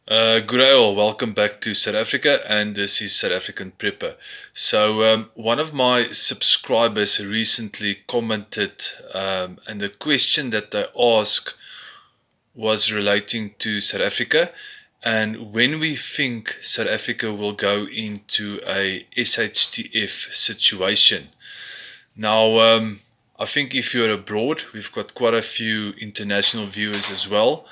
Good day all, welcome back to South Africa, and this is South African Prepper. So, one of my subscribers recently commented, and the question that they asked was relating to South Africa and when we think South Africa will go into a shtf situation. Now, I think if you're abroad, we've got quite a few international viewers as well.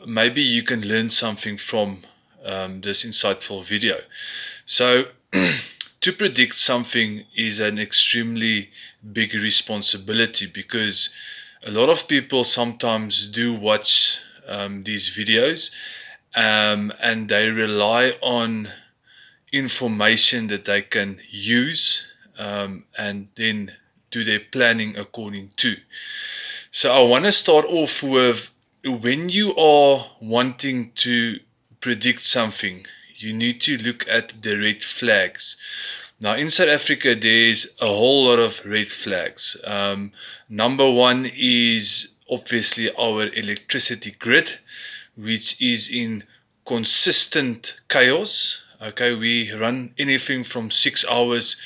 Maybe you can learn something from this insightful video. So, to predict something is an extremely big responsibility because a lot of people sometimes do watch these videos and they rely on information that they can use and then do their planning according to. So I want to start off with when you are wanting to predict something, you need to look at the red flags. Now, in South Africa, there's a whole lot of red flags. Number one is obviously our electricity grid, which is in consistent chaos. Okay, we run anything from 6 hours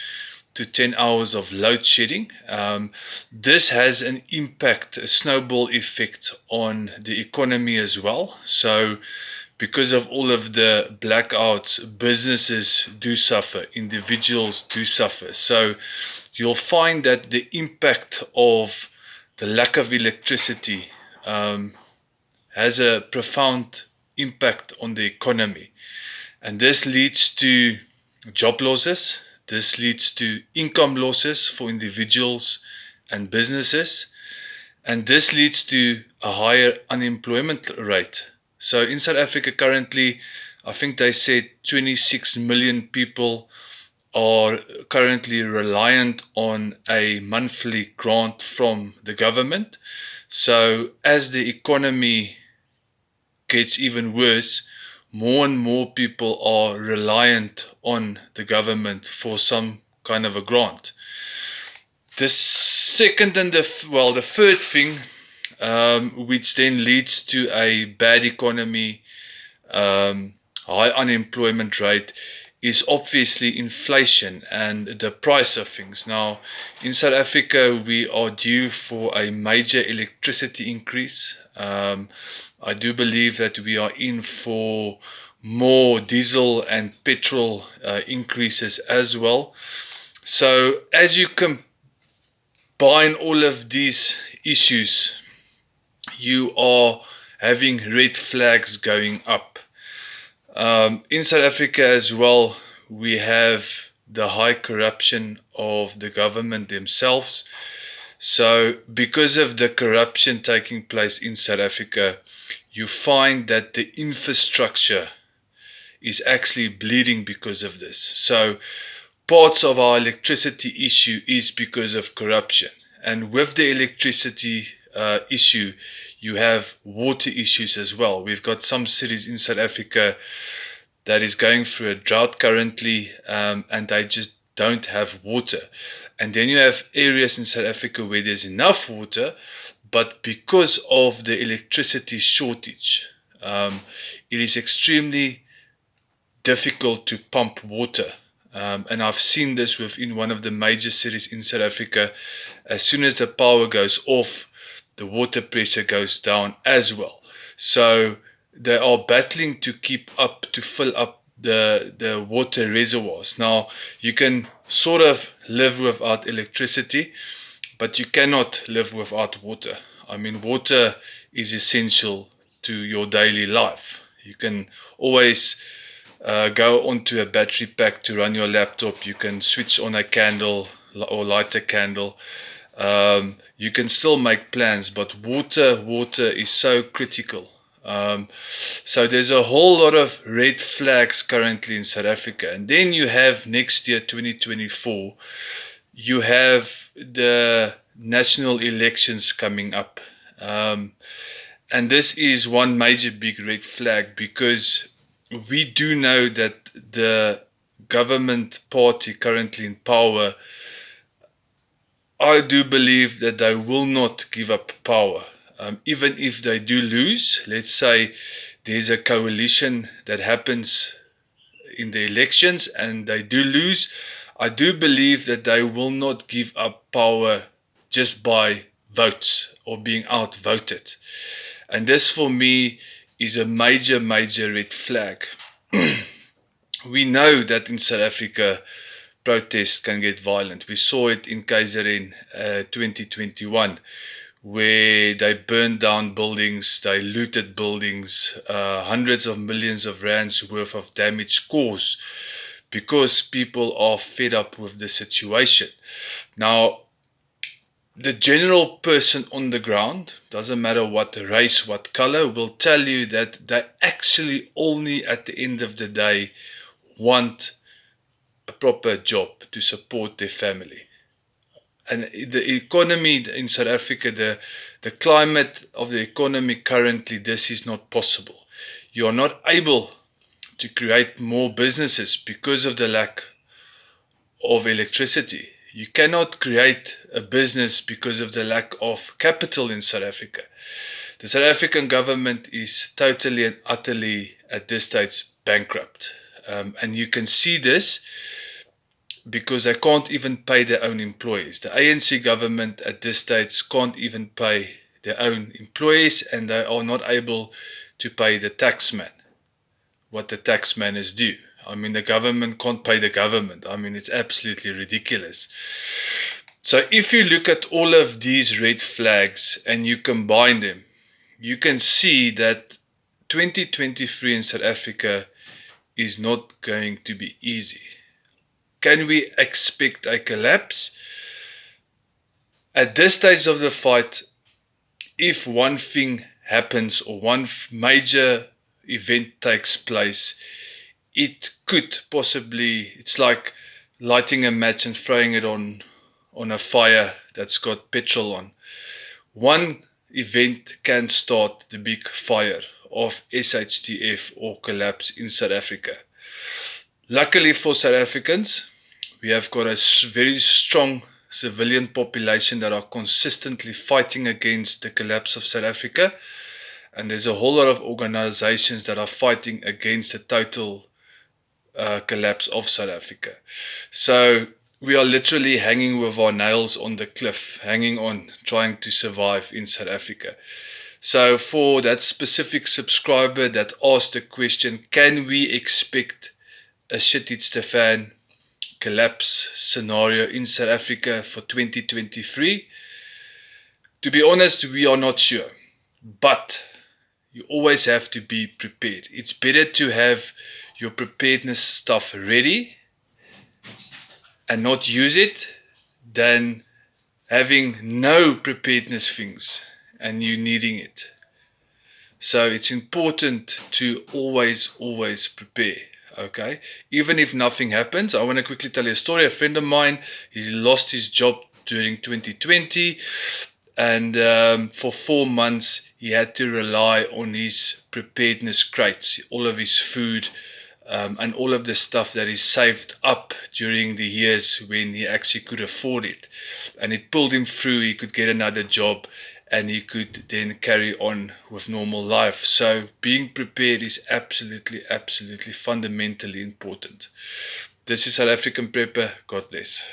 to 10 hours of load shedding. This has an impact, a snowball effect on the economy as well. So, because of all of the blackouts, businesses do suffer, individuals do suffer. So, you'll find that the impact of the lack of electricity has a profound impact on the economy. And this leads to job losses. This leads to income losses for individuals and businesses. And this leads to a higher unemployment rate. So in South Africa currently, I think they said 26 million people are currently reliant on a monthly grant from the government. So as the economy gets even worse, more and more people are reliant on the government for some kind of a grant. The second and the third thing, which then leads to a bad economy, high unemployment rate, is obviously inflation and the price of things. Now, in South Africa, we are due for a major electricity increase. I do believe that we are in for more diesel and petrol increases as well. So, as you combine all of these issues, you are having red flags going up. In South Africa as well, we have the high corruption of the government themselves. So, because of the corruption taking place in South Africa, you find that the infrastructure is actually bleeding because of this. So, parts of our electricity issue is because of corruption. And with the electricity issue, you have water issues as well. We've got some cities in South Africa that is going through a drought currently, and they just don't have water. And then you have areas in South Africa where there's enough water, but because of the electricity shortage, it is extremely difficult to pump water. And I've seen this within one of the major cities in South Africa. As soon as the power goes off, the water pressure goes down as well. So they are battling to keep up, to fill up the water reservoirs. Now, you can sort of live without electricity, but you cannot live without water. I mean, water is essential to your daily life. You can always go onto a battery pack to run your laptop. You can switch on a candle or light a candle. You can still make plans, but water is so critical. So there's a whole lot of red flags currently in South Africa. And then you have next year, 2024, you have the national elections coming up. And this is one major big red flag because we do know that the government party currently in power, I do believe that they will not give up power. Even if they do lose, let's say there's a coalition that happens in the elections and they do lose, I do believe that they will not give up power just by votes or being outvoted. And this for me is a major, major red flag. We know that in South Africa, protests can get violent. We saw it in KZN 2021, where they burned down buildings, they looted buildings, hundreds of millions of rands worth of damage caused because people are fed up with the situation. Now, the general person on the ground, doesn't matter what race, what color, will tell you that they actually only at the end of the day want a proper job to support their family. And the economy in South Africa, the climate of the economy currently, this is not possible. You are not able to create more businesses because of the lack of electricity. You cannot create a business because of the lack of capital in South Africa. The South African government is totally and utterly at this stage bankrupt. And you can see this because they can't even pay their own employees. The ANC government at this stage can't even pay their own employees, and they are not able to pay the taxman what the taxman is due. I mean, the government can't pay the government. I mean, it's absolutely ridiculous. So if you look at all of these red flags and you combine them, you can see that 2023 in South Africa is not going to be easy. Can we expect a collapse? At this stage of the fight, if one thing happens or one major event takes place, it could possibly, it's like lighting a match and throwing it on a fire that's got petrol on. One event can start the big fire of shtf or collapse in South Africa. Luckily for South Africans, we have got a very strong civilian population that are consistently fighting against the collapse of South Africa. And there's a whole lot of organizations that are fighting against the total collapse of South Africa. So we are literally hanging with our nails on the cliff, hanging on, trying to survive in South Africa. So for that specific subscriber that asked the question, can we expect a shtf collapse scenario in South Africa for 2023? To be honest, we are not sure. But you always have to be prepared. It's better to have your preparedness stuff ready and not use it than having no preparedness things and you needing it. So it's important to always prepare. Okay, even if nothing happens. I want to quickly tell you a story. A friend of mine, he lost his job during 2020, and for 4 months he had to rely on his preparedness crates, all of his food, and all of the stuff that he saved up during the years when he actually could afford it. And it pulled him through. He could get another job and he could then carry on with normal life. So being prepared is absolutely fundamentally important. This is South African Prepper. God bless.